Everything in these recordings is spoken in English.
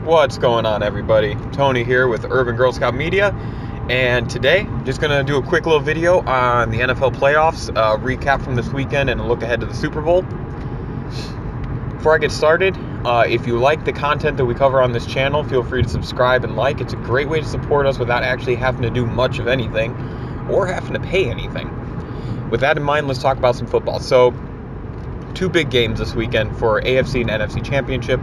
What's going on, everybody? Tony here with Urban Girl Scout Media, and today just gonna do a quick little video on the NFL playoffs, recap from this weekend, and a look ahead to the Super Bowl. Before I get started, if you like the content that we cover on this channel, feel free to subscribe and like. It's a great way to support us without actually having to do much of anything or having to pay anything. With that in mind, let's talk about some football. So, two big games this weekend for AFC and NFC Championship.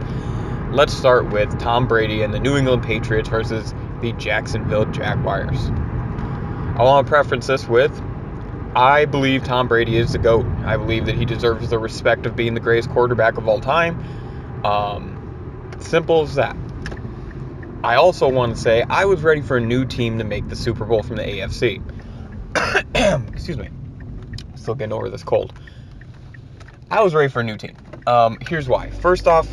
Let's start with Tom Brady and the New England Patriots versus the Jacksonville Jaguars. I want to preference this with, I believe Tom Brady is the GOAT. I believe that he deserves the respect of being the greatest quarterback of all time. Simple as that. I also want to say I was ready for a new team to make the Super Bowl from the AFC. Excuse me. Still getting over this cold. I was ready for a new team. Here's why. First off,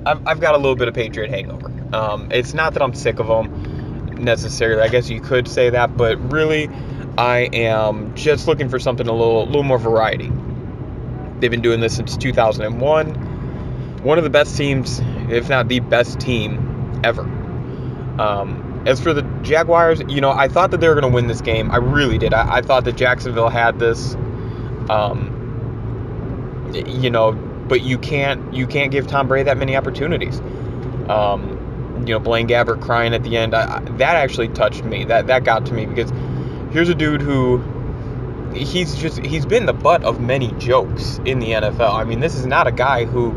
I've got a little bit of Patriot hangover. It's not that I'm sick of them necessarily. I guess you could say that, but really, I am just looking for something a little more variety. They've been doing this since 2001. One of the best teams, if not the best team ever. As for the Jaguars, I thought that they were going to win this game. I really did. I thought that Jacksonville had this. But you can't give Tom Brady that many opportunities. Blaine Gabbert crying at the end, that actually touched me. That got to me, because here's a dude who he's been the butt of many jokes in the NFL. I mean, this is not a guy who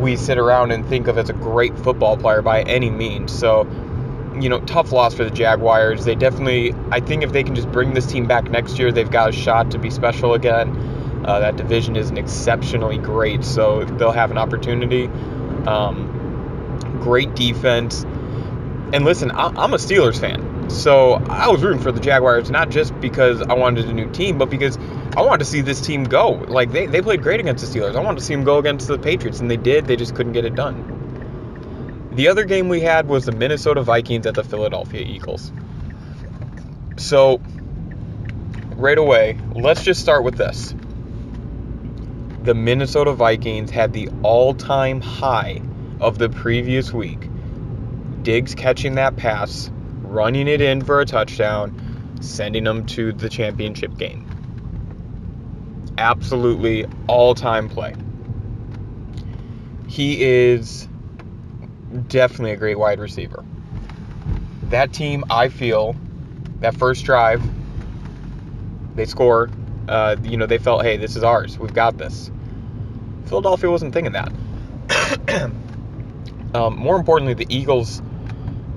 we sit around and think of as a great football player by any means. So, tough loss for the Jaguars. They definitely, I think if they can just bring this team back next year, they've got a shot to be special again. That division isn't exceptionally great, so they'll have an opportunity. Great defense. And listen, I'm a Steelers fan, so I was rooting for the Jaguars, not just because I wanted a new team, but because I wanted to see this team go. Like, they played great against the Steelers. I wanted to see them go against the Patriots, and they did. They just couldn't get it done. The other game we had was the Minnesota Vikings at the Philadelphia Eagles. So, right away, let's just start with this. The Minnesota Vikings had the all-time high of the previous week. Diggs catching that pass, running it in for a touchdown, sending them to the championship game. Absolutely all-time play. He is definitely a great wide receiver. That team, I feel, that first drive, they score. They felt, hey, this is ours. We've got this. Philadelphia wasn't thinking that. More importantly, the Eagles,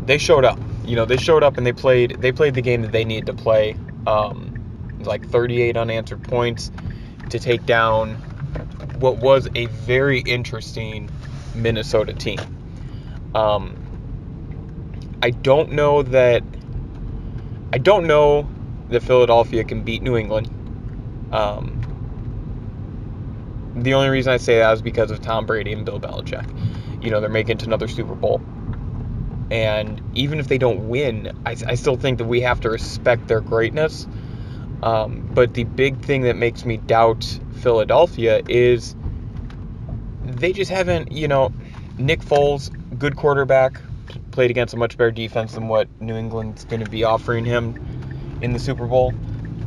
they showed up. They showed up and they played the game that they needed to play. Like 38 unanswered points to take down what was a very interesting Minnesota team. I don't know that Philadelphia can beat New England. The only reason I say that is because of Tom Brady and Bill Belichick. They're making it to another Super Bowl. And even if they don't win, I still think that we have to respect their greatness. But the big thing that makes me doubt Philadelphia is they just haven't, Nick Foles, good quarterback, played against a much better defense than what New England's going to be offering him in the Super Bowl.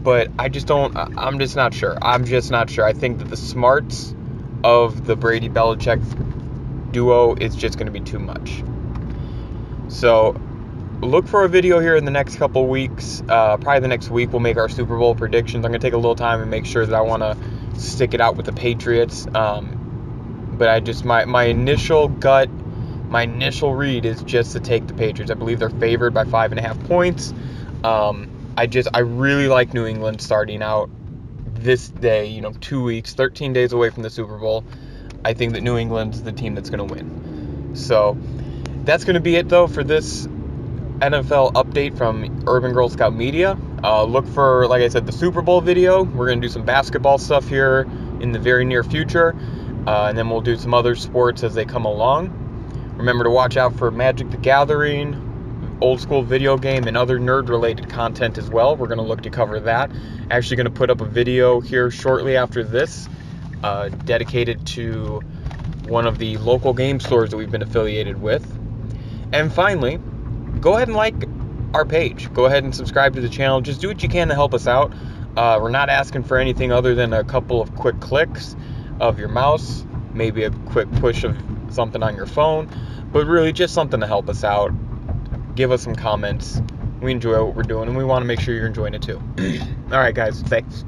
But I'm just not sure. I think that the smarts of the Brady-Belichick duo is just going to be too much. So, look for a video here in the next couple weeks. Probably the next week we'll make our Super Bowl predictions. I'm going to take a little time and make sure that I want to stick it out with the Patriots. But my initial gut, my initial read is just to take the Patriots. I believe they're favored by 5.5 points. I really like New England starting out this day, 2 weeks, 13 days away from the Super Bowl. I think that New England's the team that's going to win. So, that's going to be it, though, for this NFL update from Urban Girl Scout Media. Look for, like I said, the Super Bowl video. We're going to do some basketball stuff here in the very near future. And then we'll do some other sports as they come along. Remember to watch out for Magic the Gathering, old school video game, and other nerd related content as well. We're going to look to cover that. Actually going to put up a video here shortly after this dedicated to one of the local game stores that we've been affiliated with. And finally, go ahead and like our page. Go ahead and subscribe to the channel. Just do what you can to help us out. We're not asking for anything other than a couple of quick clicks of your mouse, maybe a quick push of something on your phone, but really just something to help us out. Give us some comments. We enjoy what we're doing, and we want to make sure you're enjoying it too. All right, guys. Thanks.